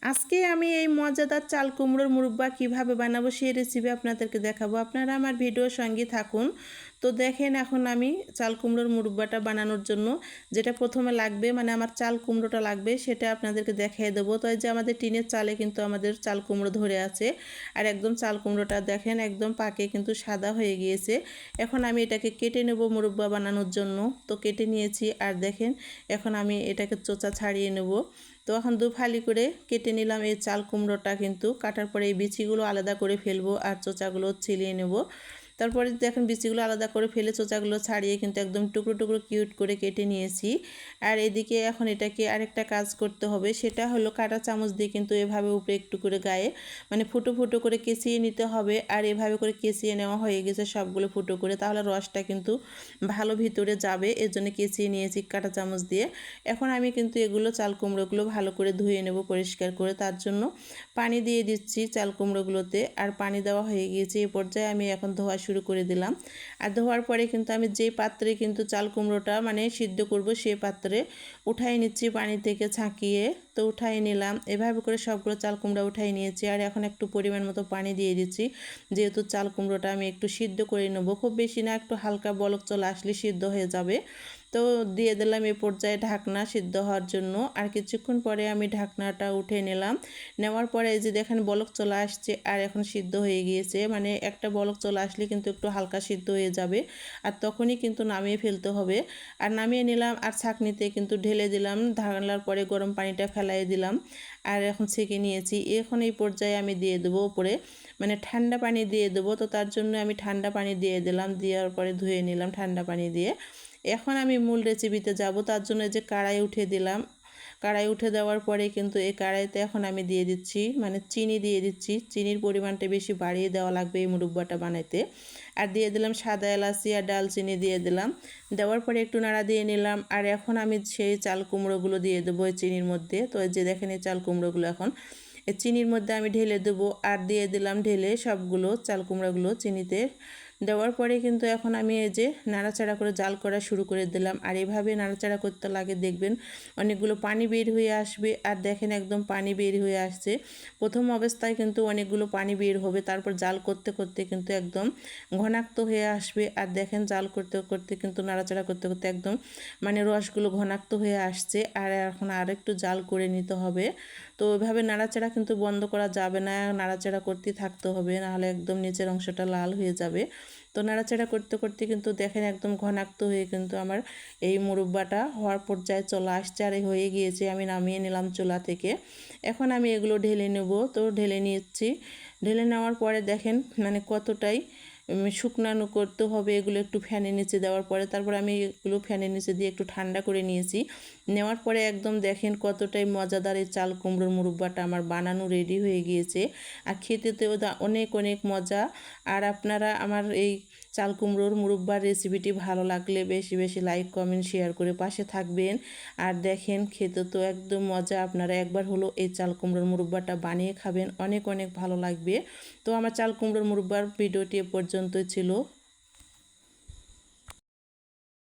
আজকে আমি এই মজাদার চাল কুমড়োর মুরব্বা কিভাবে বানাবো সেই রেসিপি আপনাদেরকে দেখাবো। আপনারা আমার ভিডিওর সঙ্গে থাকুন। তো দেখেন, এখন আমি চাল কুমড়োর মুরব্বাটা বানানোর জন্য যেটা প্রথমে লাগবে, মানে আমার চাল কুমড়োটা লাগবে, সেটা আপনাদেরকে দেখিয়ে দেবো। তো এই যে আমাদের টিনের চালে কিন্তু আমাদের চাল কুমড়ো ধরে আছে, আর একদম চাল কুমড়োটা দেখেন একদম পাকে কিন্তু সাদা হয়ে গিয়েছে। এখন আমি এটাকে কেটে নেব মুরব্বা বানানোর জন্য। তো কেটে নিয়েছি, আর দেখেন এখন আমি এটাকে চোচা ছাড়িয়ে নেব। তো এখন দুফালি করে কেটে নিলাম এই চাল কুমড়োটা। কিন্তু কাটার পরে এই বিচিগুলো আলাদা করে ফেলবো আর চোচাগুলো ছিলিয়ে নেব। তারপরে দেখেন বিচিগুলো আলাদা করে ফেলে চোচাগুলো ছাড়িয়ে কিন্তু একদম টুকরো টুকরো কিউট করে কেটে নিয়েছি। আর এদিকে এখন এটাকে আরেকটা কাজ করতে হবে, সেটা হলো কাঁটা চামচ দিয়ে কিন্তু এভাবে উপরে একটু করে গায়ে মানে ফুটো ফুটো করে কেচিয়ে নিতে হবে। আর এভাবে করে কেচিয়ে নেওয়া হয়ে গেছে সবগুলো ফুটো করে, তাহলে রসটা কিন্তু ভালো ভিতরে যাবে, এর জন্য কেচিয়ে নিয়েছি কাঁটা চামচ দিয়ে। এখন আমি কিন্তু এগুলো চাল কুমড়োগুলো ভালো করে ধুয়ে নেব পরিষ্কার করে। তার জন্য পানি দিয়ে দিচ্ছি চাল কুমড়োগুলোতে, আর পানি দেওয়া হয়ে গিয়েছে। এই পর্যায়ে আমি এখন ধোয়া শুরু করে দিলাম। আর ধোয়ার পরে কিন্তু আমি যে পাত্রে কিন্তু চাল কুমড়োটা মানে সিদ্ধ করব সেই পাত্রে উঠাই নিচ্ছি পানি থেকে ছাঁকিয়ে। তো উঠাই নিলাম, এভাবে করে সবগুলো চাল কুমড়া উঠাই নিয়েছি। আর এখন একটু পরিমাণ মতো পানি দিয়ে দিচ্ছি, যেহেতু চাল কুমড়োটা আমি একটু সিদ্ধ করে নেব, খুব বেশি না, একটু হালকা বলক চলে আসলে সিদ্ধ হয়ে যাবে। তো দিয়ে দিলাম এ পর্যায়ে ঢাকনা সিদ্ধ হওয়ার জন্য। আর কিছুক্ষণ পরে আমি ঢাকনাটা উঠে নিলাম। নেওয়ার পরে এই যে দেখেন বলক চলে আসছে, আর এখন সিদ্ধ হয়ে গিয়েছে। মানে একটা বলক চলে আসলে কিন্তু একটু হালকা সিদ্ধ হয়ে যাবে, আর তখনই কিন্তু নামিয়ে ফেলতে হবে। আর নামিয়ে নিলাম, আর ছাঁকনিতে কিন্তু ঢেলে দিলাম। ঢাকনার পরে গরম পানিটা ফেলাই দিলাম, আর এখন ছেঁকে নিয়েছি। এখন এই পর্যায়ে আমি দিয়ে দেবো উপরে মানে ঠান্ডা পানি দিয়ে দেবো। তো তার জন্য আমি ঠান্ডা পানি দিয়ে দিলাম, দেওয়ার পরে ধুয়ে নিলাম ঠান্ডা পানি দিয়ে। এখন আমি মূল রেসিপিতে যাব, তার জন্য যে কড়াই উঠে দিলাম। কড়াই উঠে দেওয়ার পরে কিন্তু এই কড়াইতে এখন আমি দিয়ে দিচ্ছি মানে চিনি দিয়ে দিচ্ছি। চিনির পরিমাণটা বেশি বাড়িয়ে দেওয়া লাগবে এই মুরব্বাটা বানাইতে। আর দিয়ে দিলাম সাদা এলাচি আর ডালচিনি দিয়ে দিলাম। দেওয়ার পরে একটু নাড়া দিয়ে নিলাম। আর এখন আমি সেই চাল কুমড়োগুলো দিয়ে দেবো এই চিনির মধ্যে। তো এই যে দেখেন এই চাল কুমড়োগুলো এখন এই চিনির মধ্যে আমি ঢেলে দেবো, আর দিয়ে দিলাম ঢেলে সবগুলো চাল কুমড়োগুলো চিনিতে দেওয়ার পরে কিন্তু এখন আমি এই যে নাড়াচাড়া করে জাল করা শুরু করে দিলাম। আর এভাবে নাড়াচাড়া করতে লাগে, দেখবেন অনেকগুলো পানি বের হয়ে আসবে। আর দেখেন একদম পানি বের হয়ে আসছে। প্রথম অবস্থায় কিন্তু অনেকগুলো পানি বের হবে, তারপর জাল করতে করতে কিন্তু একদম ঘনাক্ত হয়ে আসবে। আর দেখেন জাল করতে করতে কিন্তু নাড়াচাড়া করতে করতে একদম মানে রসগুলো ঘনাক্ত হয়ে আসছে। আর এখন আর একটু জাল করে নিতে হবে। তো ওইভাবে নাড়াচাড়া কিন্তু বন্ধ করা যাবে না, নাড়াচাড়া করতে থাকতে হবে, নাহলে একদম নিচের অংশটা লাল হয়ে যাবে। তো নাড়াচাড়া করতে করতে কিন্তু দেখেন একদম ঘনাক্ত হয়ে কিন্তু আমার এই মুরব্বাটা হওয়ার পর্যায়ে চলে আসছে, আর হয়ে গিয়েছে। আমি নামিয়ে নিলাম চুলা থেকে। এখন আমি এগুলো ঢেলে নেব। তো ঢেলে নিচ্ছি। ঢেলে নেওয়ার পরে দেখেন মানে কতটাই শুকনানো করতে হবে এগুলো একটু ফ্যানের নিচে দেওয়ার পরে। তারপর আমি এগুলো ফ্যানের নিচে দিয়ে একটু ঠান্ডা করে নিয়েছি। নেওয়ার পরে একদম দেখেন কতটাই মজাদার এই চাল কুমড়োর মুরব্বাটা আমার বানানো রেডি হয়ে গিয়েছে। আর খেতেতেও অনেক অনেক মজা। আর আপনারা আমার এই চাল কুমড়োর মুরব্বার রেসিপিটি ভালো লাগলে বেশি বেশি লাইক কমেন্ট শেয়ার করে পাশে থাকবেন। আর দেখেন খেতে তো একদম মজা, আপনারা একবার হলো এই চাল কুমড়োর মুরব্বাটা বানিয়ে খাবেন, অনেক অনেক ভালো লাগবে। তো আমার চাল কুমড়োর মুরব্বার ভিডিওটি এ পর্যন্তই ছিল।